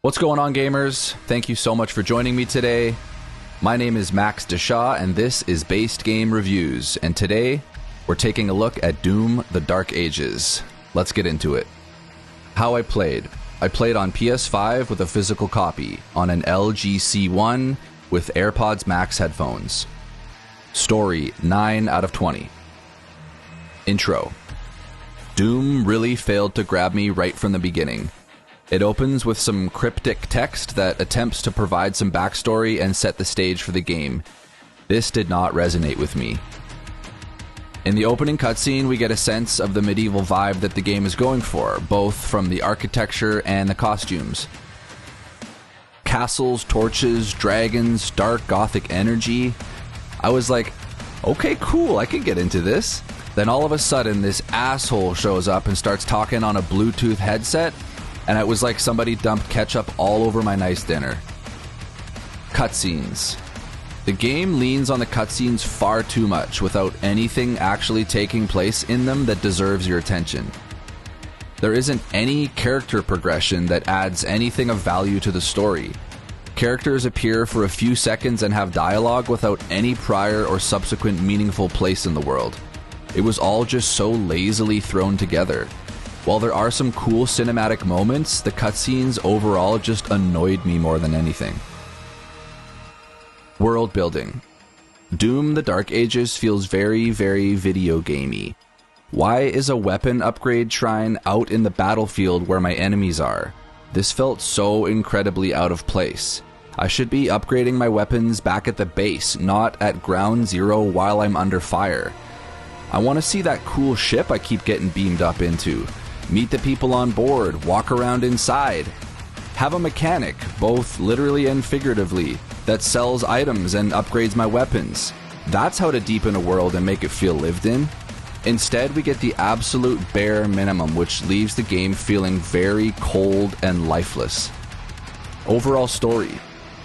What's going on, gamers? Thank you so much for joining me today. My name is Max Deshaw, and this is Based Game Reviews, and today we're taking a look at Doom: The Dark Ages. Let's get into it. How I played. I played on PS5 with a physical copy, on an LG C1 with AirPods Max headphones. Story 9 out of 20. Intro. Doom really failed to grab me right from the beginning. It opens with some cryptic text that attempts to provide some backstory and set the stage for the game. This did not resonate with me. In the opening cutscene, we get a sense of the medieval vibe that the game is going for, both from the architecture and the costumes. Castles, torches, dragons, dark gothic energy. I was like, okay, cool, I can get into this. Then all of a sudden, this asshole shows up and starts talking on a Bluetooth headset, and it was like somebody dumped ketchup all over my nice dinner. Cutscenes. The game leans on the cutscenes far too much without anything actually taking place in them that deserves your attention. There isn't any character progression that adds anything of value to the story. Characters appear for a few seconds and have dialogue without any prior or subsequent meaningful place in the world. It was all just so lazily thrown together. While there are some cool cinematic moments, the cutscenes overall just annoyed me more than anything. World building. Doom: The Dark Ages feels very, very video gamey. Why is a weapon upgrade shrine out in the battlefield where my enemies are? This felt so incredibly out of place. I should be upgrading my weapons back at the base, not at ground zero while I'm under fire. I want to see that cool ship I keep getting beamed up into. Meet the people on board, walk around inside. Have a mechanic, both literally and figuratively, that sells items and upgrades my weapons. That's how to deepen a world and make it feel lived in. Instead, we get the absolute bare minimum, which leaves the game feeling very cold and lifeless. Overall story.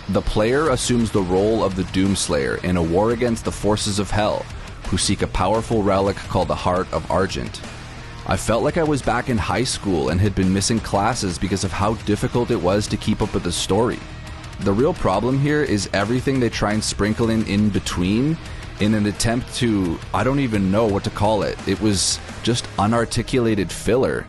The player assumes the role of the Doomslayer in a war against the forces of hell, who seek a powerful relic called the Heart of Argent. I felt like I was back in high school and had been missing classes because of how difficult it was to keep up with the story. The real problem here is everything they try and sprinkle in between in an attempt to, I don't even know what to call it. It was just unarticulated filler.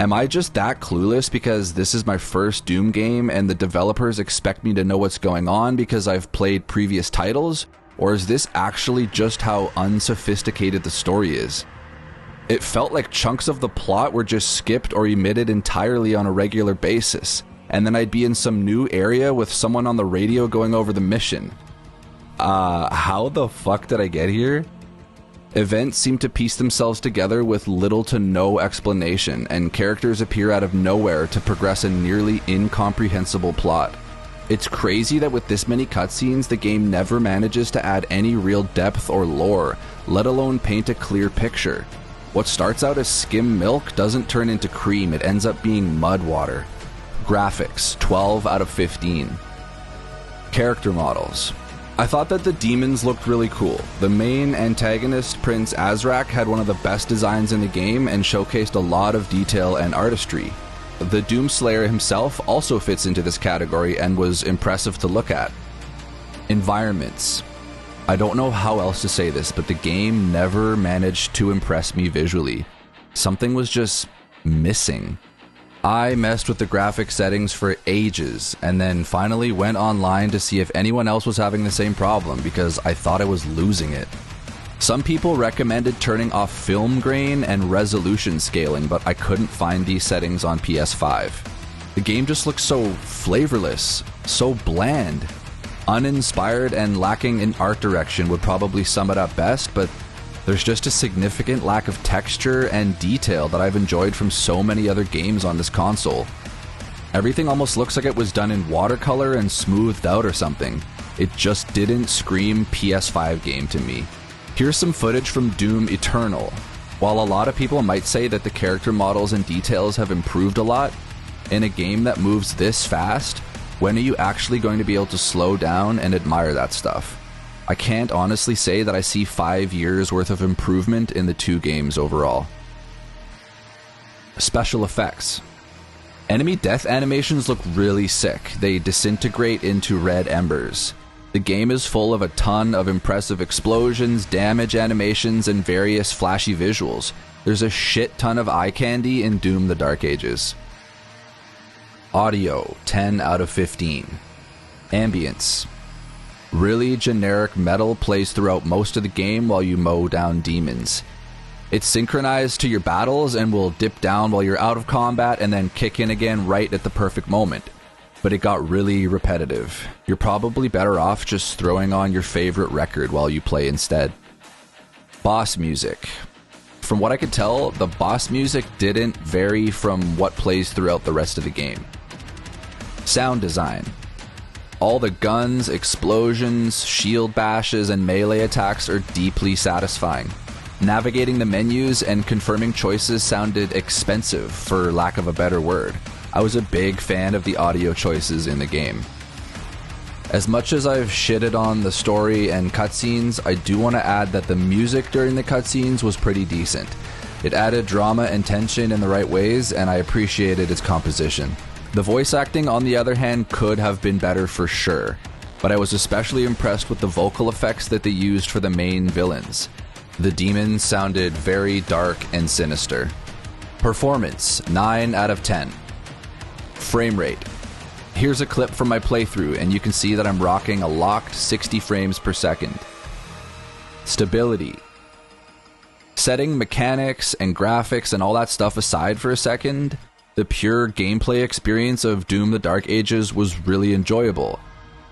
Am I just that clueless because this is my first Doom game and the developers expect me to know what's going on because I've played previous titles? Or is this actually just how unsophisticated the story is? It felt like chunks of the plot were just skipped or omitted entirely on a regular basis, and then I'd be in some new area with someone on the radio going over the mission. How the fuck did I get here? Events seem to piece themselves together with little to no explanation, and characters appear out of nowhere to progress a nearly incomprehensible plot. It's crazy that with this many cutscenes, the game never manages to add any real depth or lore, let alone paint a clear picture. What starts out as skim milk doesn't turn into cream, it ends up being mud water. Graphics, 12 out of 15. Character models. I thought that the demons looked really cool. The main antagonist, Prince Azrak, had one of the best designs in the game and showcased a lot of detail and artistry. The Doomslayer himself also fits into this category and was impressive to look at. Environments. I don't know how else to say this, but the game never managed to impress me visually. Something was just missing. I messed with the graphic settings for ages, and then finally went online to see if anyone else was having the same problem because I thought I was losing it. Some people recommended turning off film grain and resolution scaling, but I couldn't find these settings on PS5. The game just looks so flavorless, so bland. Uninspired and lacking in art direction would probably sum it up best, but there's just a significant lack of texture and detail that I've enjoyed from so many other games on this console. Everything almost looks like it was done in watercolor and smoothed out or something. It just didn't scream PS5 game to me. Here's some footage from Doom Eternal. While a lot of people might say that the character models and details have improved a lot, in a game that moves this fast, when are you actually going to be able to slow down and admire that stuff? I can't honestly say that I see 5 years worth of improvement in the two games overall. Special effects. Enemy death animations look really sick. They disintegrate into red embers. The game is full of a ton of impressive explosions, damage animations, and various flashy visuals. There's a shit ton of eye candy in Doom the Dark Ages. Audio, 10 out of 15. Ambience. Really generic metal plays throughout most of the game while you mow down demons. It's synchronized to your battles and will dip down while you're out of combat and then kick in again right at the perfect moment. But it got really repetitive. You're probably better off just throwing on your favorite record while you play instead. Boss music. From what I could tell, the boss music didn't vary from what plays throughout the rest of the game. Sound design. All the guns, explosions, shield bashes, and melee attacks are deeply satisfying. Navigating the menus and confirming choices sounded expensive, for lack of a better word. I was a big fan of the audio choices in the game. As much as I've shitted on the story and cutscenes, I do want to add that the music during the cutscenes was pretty decent. It added drama and tension in the right ways, and I appreciated its composition. The voice acting, on the other hand, could have been better for sure, but I was especially impressed with the vocal effects that they used for the main villains. The demons sounded very dark and sinister. Performance, 9 out of 10. Frame rate. Here's a clip from my playthrough, and you can see that I'm rocking a locked 60 frames per second. Stability. Setting mechanics and graphics and all that stuff aside for a second, the pure gameplay experience of Doom the Dark Ages was really enjoyable.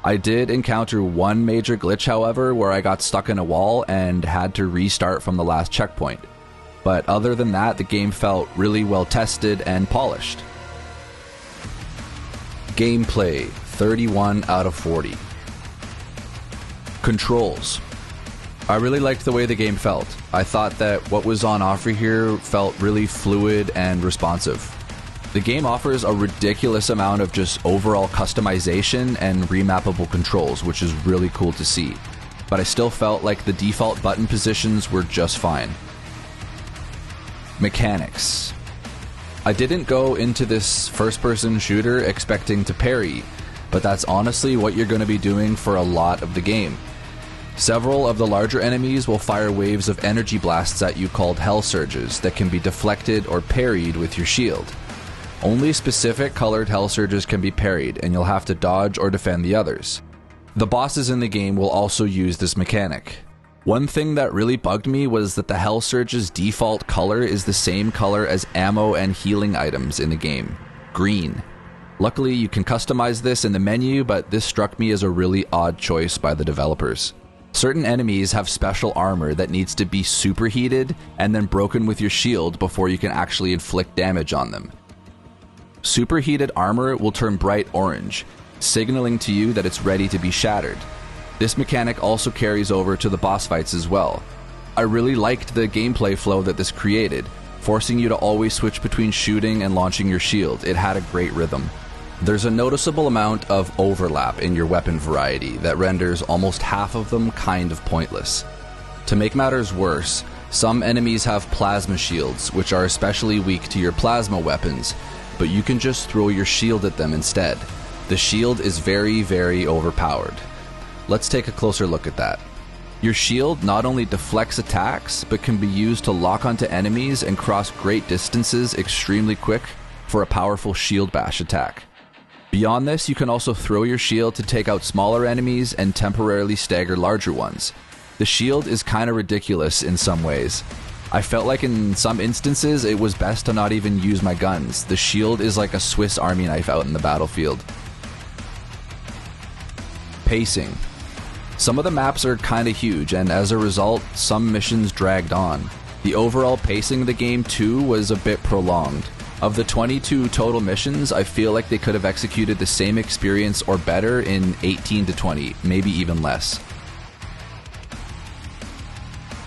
I did encounter one major glitch, however, where I got stuck in a wall and had to restart from the last checkpoint. But other than that, the game felt really well tested and polished. Gameplay, 31 out of 40. Controls. I really liked the way the game felt. I thought that what was on offer here felt really fluid and responsive. The game offers a ridiculous amount of just overall customization and remappable controls, which is really cool to see. But I still felt like the default button positions were just fine. Mechanics. I didn't go into this first-person shooter expecting to parry, but that's honestly what you're going to be doing for a lot of the game. Several of the larger enemies will fire waves of energy blasts at you called Hell Surges that can be deflected or parried with your shield. Only specific colored Hell Surges can be parried, and you'll have to dodge or defend the others. The bosses in the game will also use this mechanic. One thing that really bugged me was that the Hell Surge's default color is the same color as ammo and healing items in the game, green. Luckily, you can customize this in the menu, but this struck me as a really odd choice by the developers. Certain enemies have special armor that needs to be superheated and then broken with your shield before you can actually inflict damage on them. Superheated armor will turn bright orange, signaling to you that it's ready to be shattered. This mechanic also carries over to the boss fights as well. I really liked the gameplay flow that this created, forcing you to always switch between shooting and launching your shield. It had a great rhythm. There's a noticeable amount of overlap in your weapon variety that renders almost half of them kind of pointless. To make matters worse, some enemies have plasma shields, which are especially weak to your plasma weapons, but you can just throw your shield at them instead. The shield is very, very overpowered. Let's take a closer look at that. Your shield not only deflects attacks, but can be used to lock onto enemies and cross great distances extremely quick for a powerful shield bash attack. Beyond this, you can also throw your shield to take out smaller enemies and temporarily stagger larger ones. The shield is kinda ridiculous in some ways. I felt like in some instances it was best to not even use my guns. The shield is like a Swiss Army knife out in the battlefield. Pacing. Some of the maps are kinda huge, and as a result, some missions dragged on. The overall pacing of the game too was a bit prolonged. Of the 22 total missions, I feel like they could have executed the same experience or better in 18 to 20, maybe even less.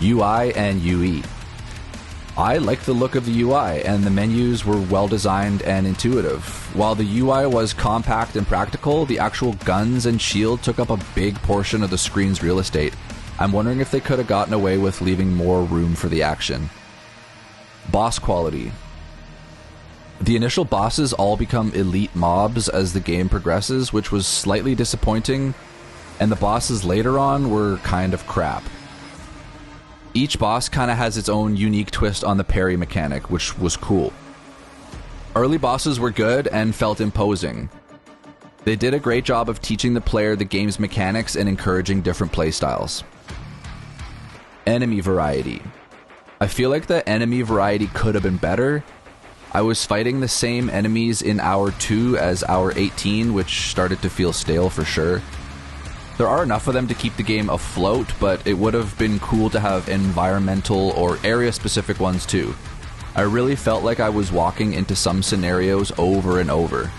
UI and UE. I liked the look of the UI, and the menus were well designed and intuitive. While the UI was compact and practical, the actual guns and shield took up a big portion of the screen's real estate. I'm wondering if they could have gotten away with leaving more room for the action. Boss quality. The initial bosses all become elite mobs as the game progresses, which was slightly disappointing, and the bosses later on were kind of crap. Each boss kind of has its own unique twist on the parry mechanic, which was cool. Early bosses were good and felt imposing. They did a great job of teaching the player the game's mechanics and encouraging different playstyles. Enemy variety. I feel like the enemy variety could have been better. I was fighting the same enemies in Hour 2 as Hour 18, which started to feel stale for sure. There are enough of them to keep the game afloat, but it would have been cool to have environmental or area-specific ones too. I really felt like I was walking into some scenarios over and over.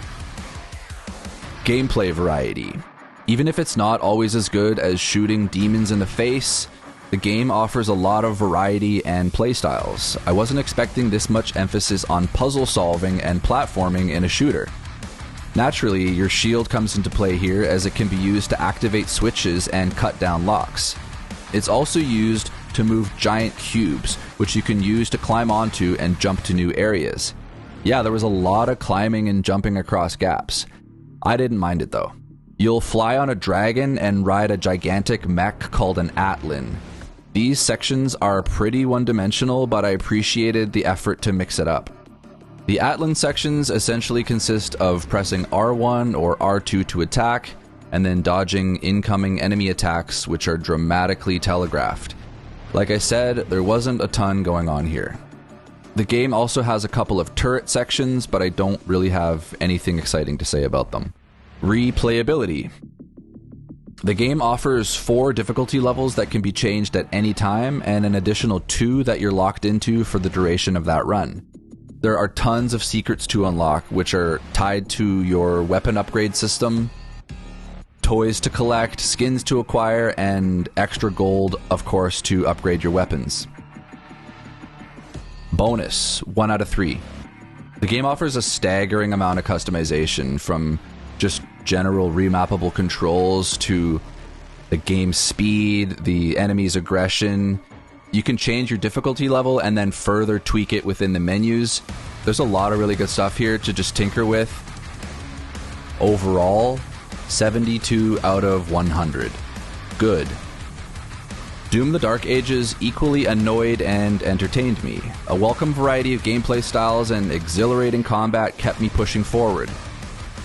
Gameplay variety. Even if it's not always as good as shooting demons in the face, the game offers a lot of variety and playstyles. I wasn't expecting this much emphasis on puzzle solving and platforming in a shooter. Naturally, your shield comes into play here as it can be used to activate switches and cut down locks. It's also used to move giant cubes, which you can use to climb onto and jump to new areas. Yeah, there was a lot of climbing and jumping across gaps. I didn't mind it though. You'll fly on a dragon and ride a gigantic mech called an Atlan. These sections are pretty one-dimensional, but I appreciated the effort to mix it up. The Atlan sections essentially consist of pressing R1 or R2 to attack, and then dodging incoming enemy attacks, which are dramatically telegraphed. Like I said, there wasn't a ton going on here. The game also has a couple of turret sections, but I don't really have anything exciting to say about them. Replayability. The game offers 4 difficulty levels that can be changed at any time, and an additional 2 that you're locked into for the duration of that run. There are tons of secrets to unlock, which are tied to your weapon upgrade system, toys to collect, skins to acquire, and extra gold, of course, to upgrade your weapons. Bonus, 1 out of 3. The game offers a staggering amount of customization, from just general remappable controls to the game's speed, the enemy's aggression. You can change your difficulty level and then further tweak it within the menus. There's a lot of really good stuff here to just tinker with. Overall, 72 out of 100. Good. Doom the Dark Ages equally annoyed and entertained me. A welcome variety of gameplay styles and exhilarating combat kept me pushing forward.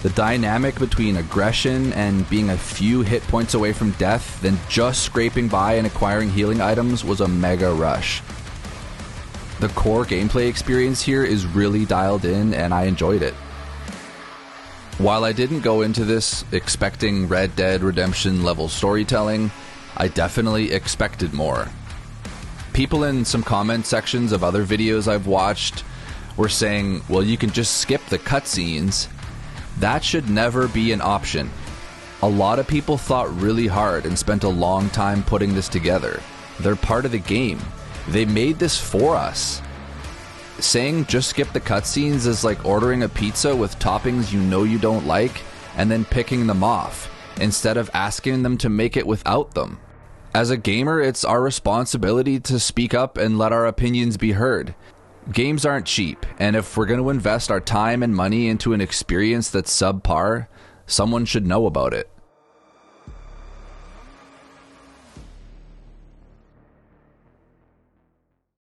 The dynamic between aggression and being a few hit points away from death, then just scraping by and acquiring healing items was a mega rush. The core gameplay experience here is really dialed in and I enjoyed it. While I didn't go into this expecting Red Dead Redemption level storytelling, I definitely expected more. People in some comment sections of other videos I've watched were saying, well, you can just skip the cutscenes. That should never be an option. A lot of people thought really hard and spent a long time putting this together. They're part of the game. They made this for us. Saying just skip the cutscenes is like ordering a pizza with toppings you know you don't like and then picking them off, instead of asking them to make it without them. As a gamer, it's our responsibility to speak up and let our opinions be heard. Games aren't cheap, and if we're going to invest our time and money into an experience that's subpar, someone should know about it.